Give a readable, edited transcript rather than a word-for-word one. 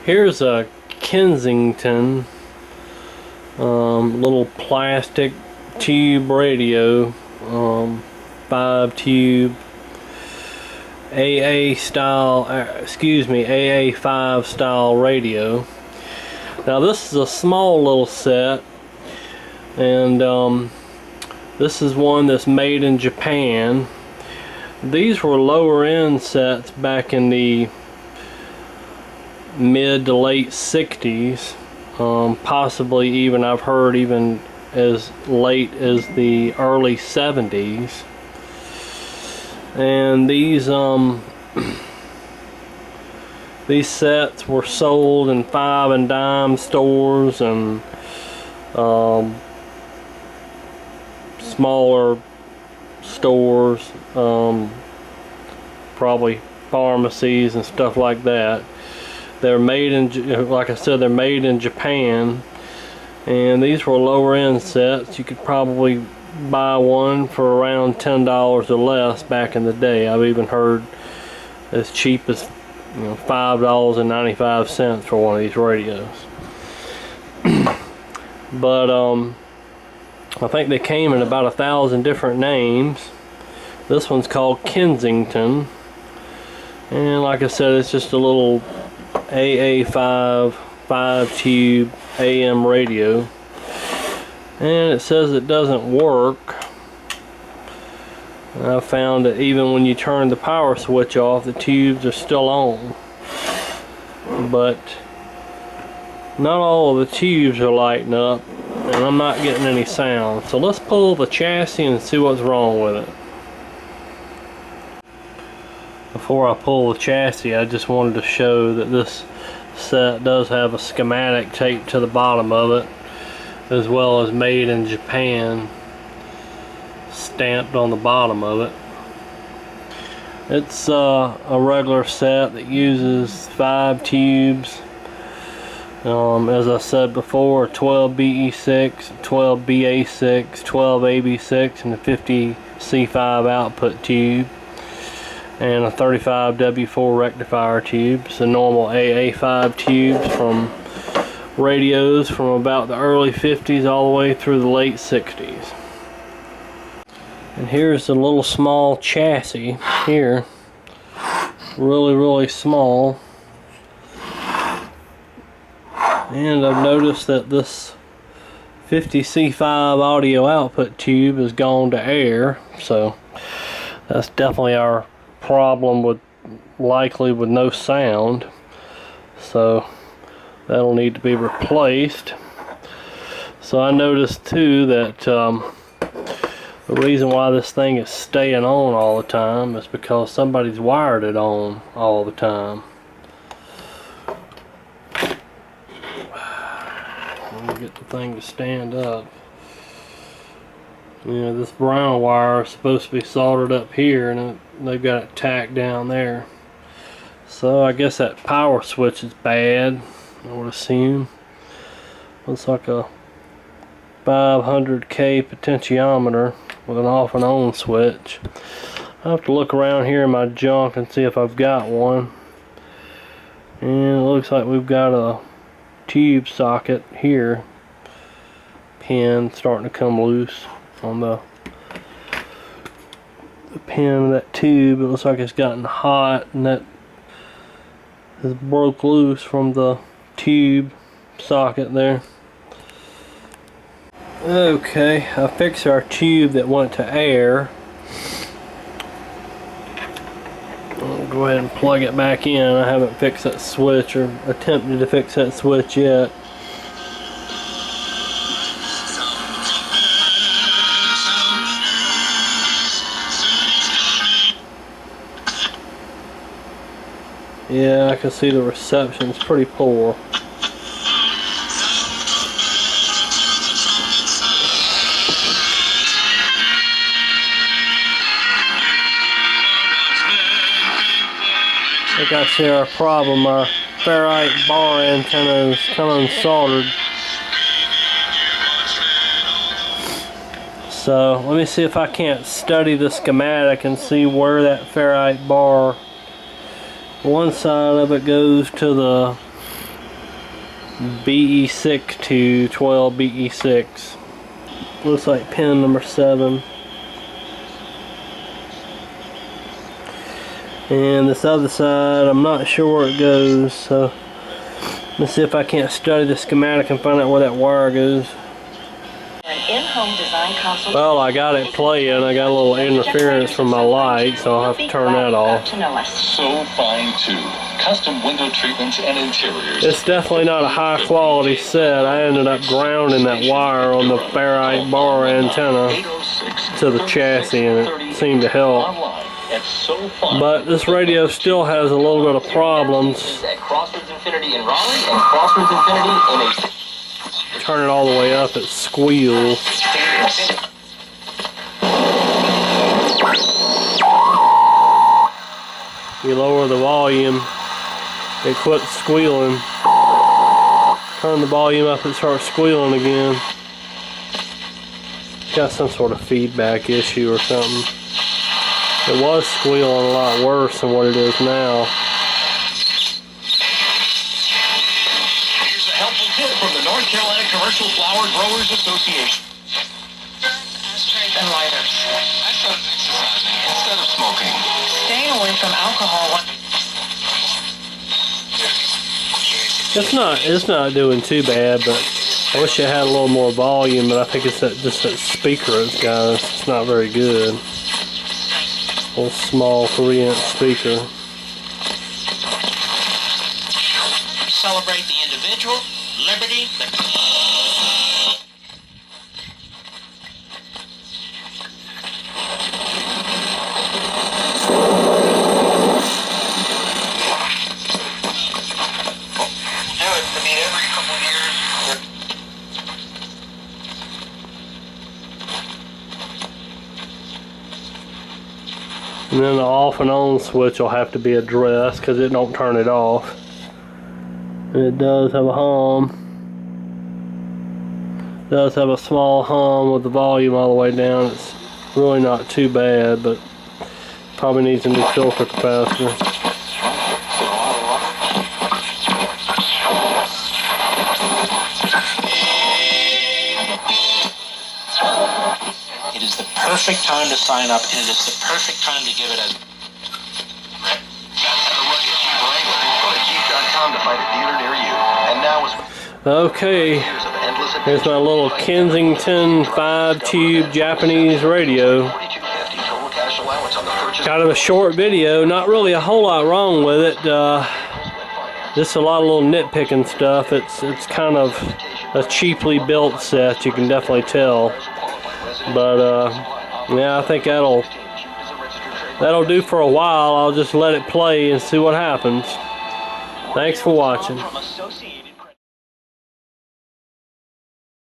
Here's a Kensington little plastic tube radio, 5-tube AA style, AA5 style radio. Now this is a small little set, and this is one that's made in Japan. These were lower end sets back in the mid to late 60s, possibly even, I've heard, even as late as the early 70s. And these sets were sold in 5 and dime stores and smaller stores, probably pharmacies and stuff like that. They're made in, like I said, they're made in Japan, and these were lower end sets. You could probably buy one for around $10 or less back in the day. I've even heard as cheap as $5.95 for one of these radios. But I think they came in about 1,000 different names. This one's called Kensington, and like I said, it's just a little AA5 5-tube AM radio, and it says it doesn't work. And I found that even when you turn the power switch off, the tubes are still on, but not all of the tubes are lighting up, and I'm not getting any sound. So let's pull the chassis and see what's wrong with it. Before I pull the chassis, I just wanted to show that this set does have a schematic taped to the bottom of it, as well as made in Japan stamped on the bottom of it. It's a regular set that uses 5 tubes. As I said before, 12 BE6, 12 BA6, 12 AB6, and a 50 C5 output tube, and a 35 W4 rectifier tube. It's a normal AA5 tubes from radios from about the early 50s all the way through the late 60s. And here's the little small chassis here. Really small. And I've noticed that this 50 C5 audio output tube has gone to air, so that's definitely our problem, with likely with no sound. So that'll need to be replaced. So I noticed too that the reason why this thing is staying on all the time is because somebody's wired it on all the time. Let me get the thing to stand up. This brown wire is supposed to be soldered up here, and they've got it tacked down there. So I guess that power switch is bad, I would assume. Looks like a 500K potentiometer with an off and on switch. I have to look around here in my junk and see if I've got one. And it looks like we've got a tube socket here, pin starting to come loose on the pin of that tube. It looks like it's gotten hot, and that has broke loose from the tube socket there. Okay, I fixed our tube that went to air. I'll go ahead and plug it back in. I haven't fixed that switch, or attempted to fix that switch yet. Yeah, I can see the reception's pretty poor. I think I see our problem. Our ferrite bar antenna is kind of unsoldered. So let me see if I can't study the schematic and see where that ferrite bar, one side of it goes to the BE6 to 12 BE6. Looks like pin number 7. And this other side, I'm not sure where it goes, so let's see if I can't study the schematic and find out where that wire goes. Well, I got it playing. I got a little interference from my light, so I'll have to turn that off. So fine too. Custom window treatments and interiors. It's definitely not a high quality set. I ended up grounding that wire on the ferrite bar antenna to the chassis, and it seemed to help. But this radio still has a little bit of problems. Turn it all the way up, it squeals. You lower the volume, it quits squealing. Turn the volume up, it starts squealing again. Got some sort of feedback issue or something. It was squealing a lot worse than what it is now. Here's a helpful tip from the North Carolina Commercial Flower Growers Association. Ashtrays and lighters. I started exercising instead of smoking. Staying away from alcohol. It's not doing too bad, but I wish it had a little more volume, but I think it's just that speaker it's got. It's not very good. A little small 3-inch speaker. Celebrate the individual, liberty, every couple of years. And then the off and on switch will have to be addressed because it don't turn it off. And it does have a hum. It does have a small hum with the volume all the way down. It's really not too bad, but probably needs a new filter capacitor. It is the perfect time to sign up, and it is the perfect time to give it as. Okay, here's my little Kensington 5-tube Japanese radio. Kind of a short video, not really a whole lot wrong with it. Just a lot of little nitpicking stuff. It's kind of a cheaply built set, you can definitely tell. But yeah, I think that'll do for a while. I'll just let it play and see what happens. Thanks for watching.